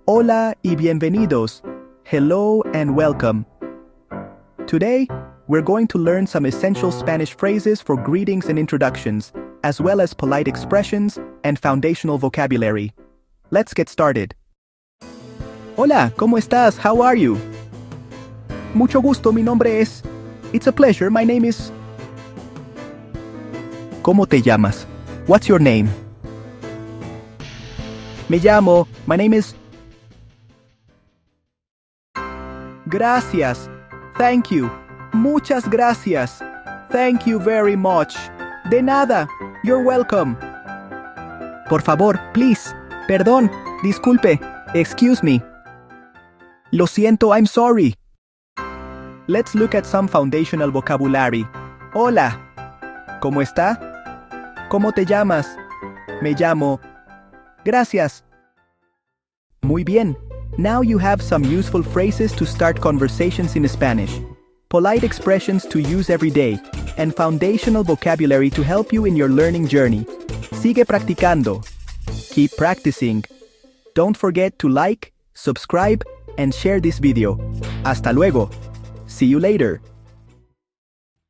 Hola y bienvenidos. Hello and welcome. Today, we're going to learn some essential Spanish phrases for greetings and introductions, as well as polite expressions and foundational vocabulary. Let's get started. Hola, ¿cómo estás? How are you? Mucho gusto, mi nombre es... It's a pleasure, my name is... ¿Cómo te llamas? What's your name? Me llamo... My name is... Gracias. Thank you. Muchas gracias. Thank you very much. De nada. You're welcome. Por favor, please. Perdón. Disculpe. Excuse me. Lo siento, I'm sorry. Let's look at some foundational vocabulary. Hola. ¿Cómo está? ¿Cómo te llamas? Me llamo. Gracias. Muy bien. Now you have some useful phrases to start conversations in Spanish, polite expressions to use every day, and foundational vocabulary to help you in your learning journey. Sigue practicando. Keep practicing. Don't forget to like, subscribe, and share this video. Hasta luego. See you later.